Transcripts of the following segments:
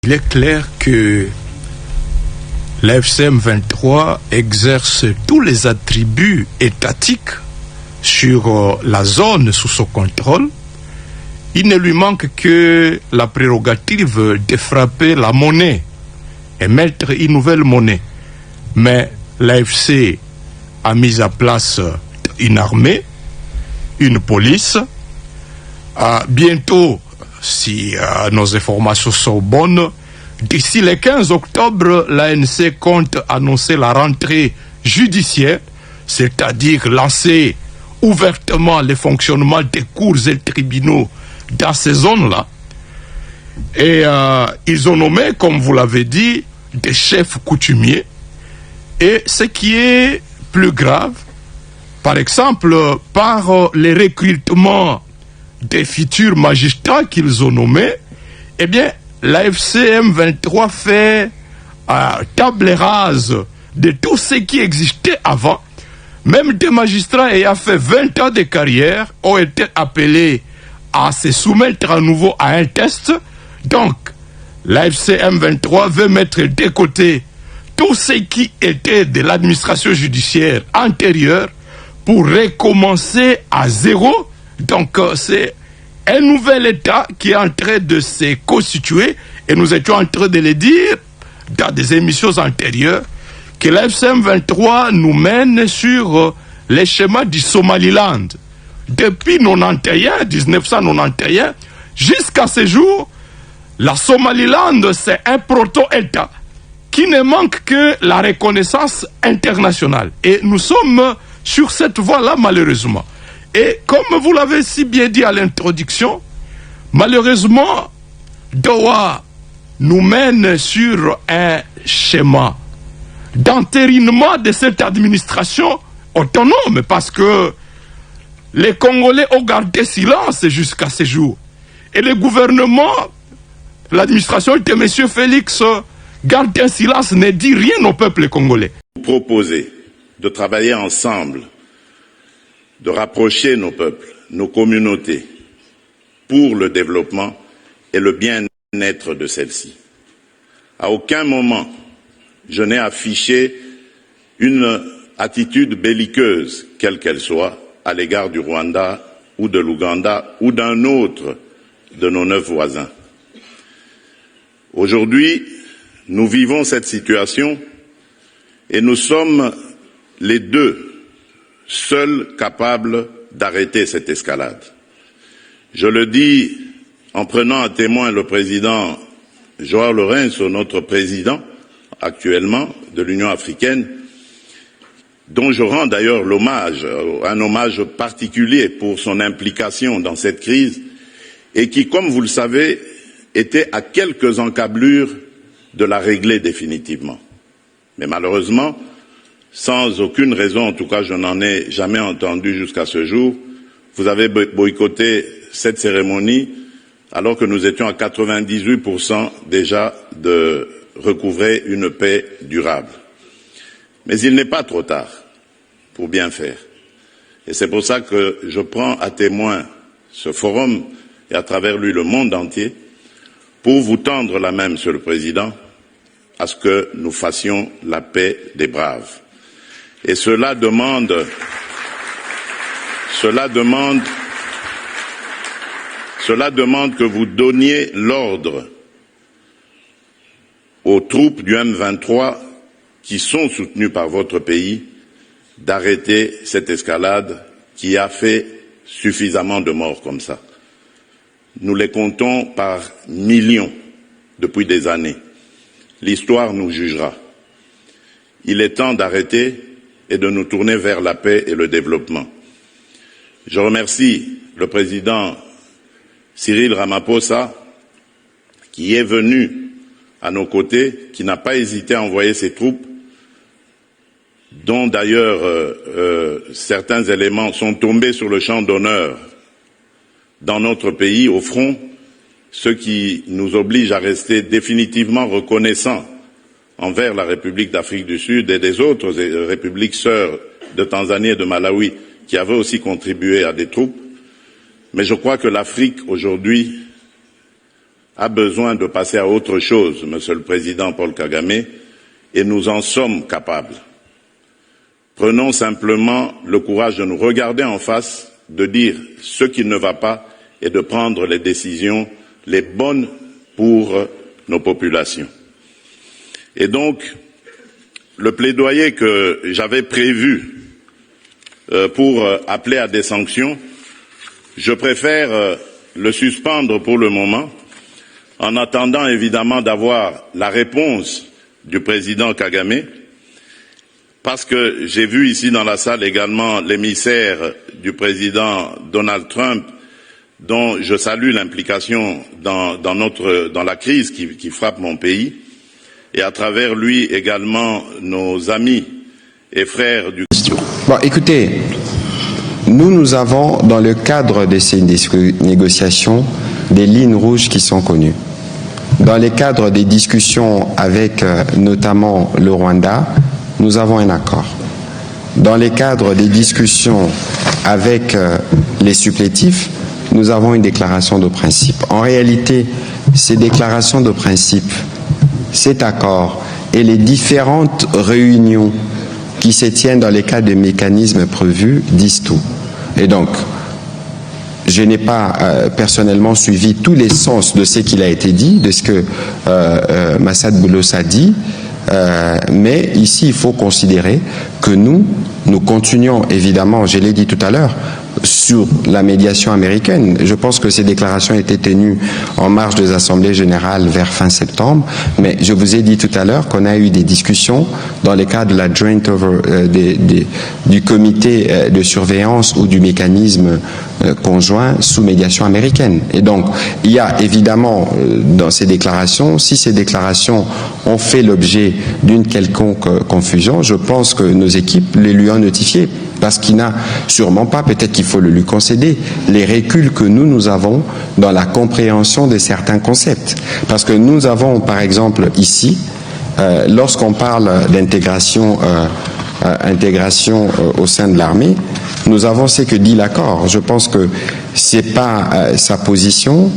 il est clair que l'AFC M23 exerce tous les attributs étatiques sur la zone sous son contrôle. Il ne lui manque que la prérogative de frapper la monnaie et mettre une nouvelle monnaie. Mais l'AFC a mis en place une armée, une police. Bientôt, si nos informations sont bonnes, d'ici le 15 octobre, l'ANC compte annoncer la rentrée judiciaire, c'est-à-dire lancer ouvertement le fonctionnement des cours et tribunaux dans ces zones-là. Et ils ont nommé, comme vous l'avez dit, des chefs coutumiers. Et ce qui est plus grave, par exemple, par les recrutements des futurs magistrats qu'ils ont nommés, eh bien, l'AFC M23 fait table rase de tout ce qui existait avant. Même des magistrats ayant fait 20 ans de carrière ont été appelés à se soumettre à nouveau à un test. Donc, l'AFC M23 veut mettre de côté tout ce qui était de l'administration judiciaire antérieure pour recommencer à zéro. Donc, c'est un nouvel État qui est en train de se constituer, et nous étions en train de le dire dans des émissions antérieures, que l'AFC M23 nous mène sur les schémas du Somaliland. Depuis 1991, jusqu'à ce jour, la Somaliland, c'est un proto-État qui ne manque que la reconnaissance internationale. Et nous sommes sur cette voie-là, malheureusement. Et comme vous l'avez si bien dit à l'introduction, malheureusement, Doha nous mène sur un schéma d'entérinement de cette administration autonome, parce que les Congolais ont gardé silence jusqu'à ce jour. Et le gouvernement, l'administration de M. Félix, garde un silence, ne dit rien au peuple congolais. Proposer de travailler ensemble, de rapprocher nos peuples, nos communautés, pour le développement et le bien-être de celles-ci. À aucun moment, je n'ai affiché une attitude belliqueuse, quelle qu'elle soit, à l'égard du Rwanda ou de l'Ouganda ou d'un autre de nos 9 voisins. Aujourd'hui, nous vivons cette situation et nous sommes les deux seuls capables d'arrêter cette escalade. Je le dis en prenant à témoin le président Joao Lourenço, notre président actuellement de l'Union africaine, dont je rends d'ailleurs l'hommage, un hommage particulier pour son implication dans cette crise, et qui, comme vous le savez, était à quelques encablures de la régler définitivement. Mais malheureusement, sans aucune raison, en tout cas je n'en ai jamais entendu jusqu'à ce jour, vous avez boycotté cette cérémonie alors que nous étions à 98% déjà de recouvrer une paix durable. Mais il n'est pas trop tard pour bien faire. Et c'est pour ça que je prends à témoin ce forum et à travers lui le monde entier pour vous tendre la main, Monsieur le Président, à ce que nous fassions la paix des braves. Et cela demande que vous donniez l'ordre aux troupes du M23 qui sont soutenues par votre pays d'arrêter cette escalade qui a fait suffisamment de morts comme ça. Nous les comptons par millions depuis des années. L'histoire nous jugera. Il est temps d'arrêter et de nous tourner vers la paix et le développement. Je remercie le président Cyril Ramaphosa qui est venu à nos côtés, qui n'a pas hésité à envoyer ses troupes, dont d'ailleurs certains éléments sont tombés sur le champ d'honneur dans notre pays, au front, ce qui nous oblige à rester définitivement reconnaissants envers la République d'Afrique du Sud et des autres républiques sœurs de Tanzanie et de Malawi qui avaient aussi contribué à des troupes. Mais je crois que l'Afrique aujourd'hui a besoin de passer à autre chose, Monsieur le Président Paul Kagame, et nous en sommes capables. Prenons simplement le courage de nous regarder en face, de dire ce qui ne va pas et de prendre les décisions les bonnes pour nos populations. Et donc, le plaidoyer que j'avais prévu pour appeler à des sanctions, je préfère le suspendre pour le moment, en attendant évidemment d'avoir la réponse du président Kagame, parce que j'ai vu ici dans la salle également l'émissaire du président Donald Trump, dont je salue l'implication dans la crise qui frappe mon pays, et à travers lui également nos amis et frères du... Bon, écoutez, nous avons dans le cadre de ces négociations des lignes rouges qui sont connues. Dans les cadres des discussions avec notamment le Rwanda, nous avons un accord. Dans les cadres des discussions avec les supplétifs, nous avons une déclaration de principe. En réalité, ces déclarations de principe, cet accord et les différentes réunions qui se tiennent dans les cas de mécanismes prévus disent tout. Et donc, je n'ai pas personnellement suivi tous les sens de ce qu'il a été dit, de ce que Massad Boulos a dit, mais ici il faut considérer que nous continuons évidemment, je l'ai dit tout à l'heure, sur la médiation américaine. Je pense que ces déclarations étaient tenues en marge des assemblées générales vers fin septembre, mais je vous ai dit tout à l'heure qu'on a eu des discussions dans le cadre de la joint du comité de surveillance ou du mécanisme conjoint sous médiation américaine. Et donc, il y a évidemment dans ces déclarations, si ces déclarations ont fait l'objet d'une quelconque confusion, je pense que nos équipes les lui ont notifiées, parce qu'il n'a sûrement pas, peut-être qu'il faut le lui concéder, les reculs que nous avons dans la compréhension de certains concepts. Parce que nous avons, par exemple, ici, lorsqu'on parle d'intégration au sein de l'armée, nous avons ce que dit l'accord. Je pense que c'est pas sa position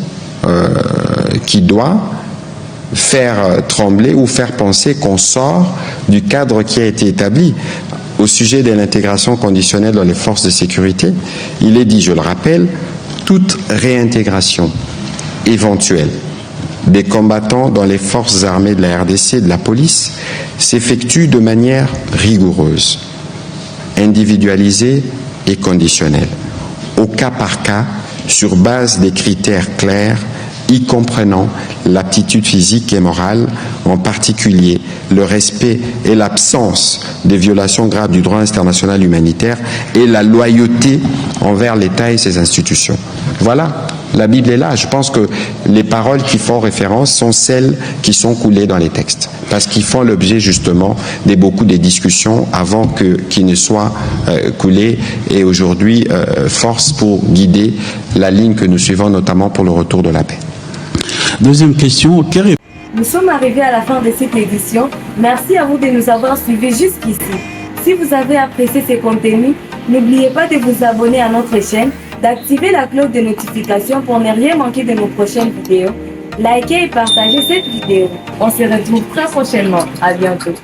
qui doit faire trembler ou faire penser qu'on sort du cadre qui a été établi. Au sujet de l'intégration conditionnelle dans les forces de sécurité, il est dit, je le rappelle, toute réintégration éventuelle des combattants dans les forces armées de la RDC et de la police s'effectue de manière rigoureuse, individualisée et conditionnelle, au cas par cas, sur base des critères clairs, y comprenant l'aptitude physique et morale, en particulier le respect et l'absence de violations graves du droit international humanitaire et la loyauté envers l'État et ses institutions. Voilà, la Bible est là. Je pense que les paroles qui font référence sont celles qui sont coulées dans les textes, parce qu'ils font l'objet justement de beaucoup de discussions avant qu'ils ne soient coulés, et aujourd'hui force pour guider la ligne que nous suivons, notamment pour le retour de la paix. Deuxième question, nous sommes arrivés à la fin de cette édition. Merci à vous de nous avoir suivis jusqu'ici. Si vous avez apprécié ces contenus, n'oubliez pas de vous abonner à notre chaîne, d'activer la cloche de notification pour ne rien manquer de nos prochaines vidéos. Likez et partagez cette vidéo. On se retrouve très prochainement. À bientôt.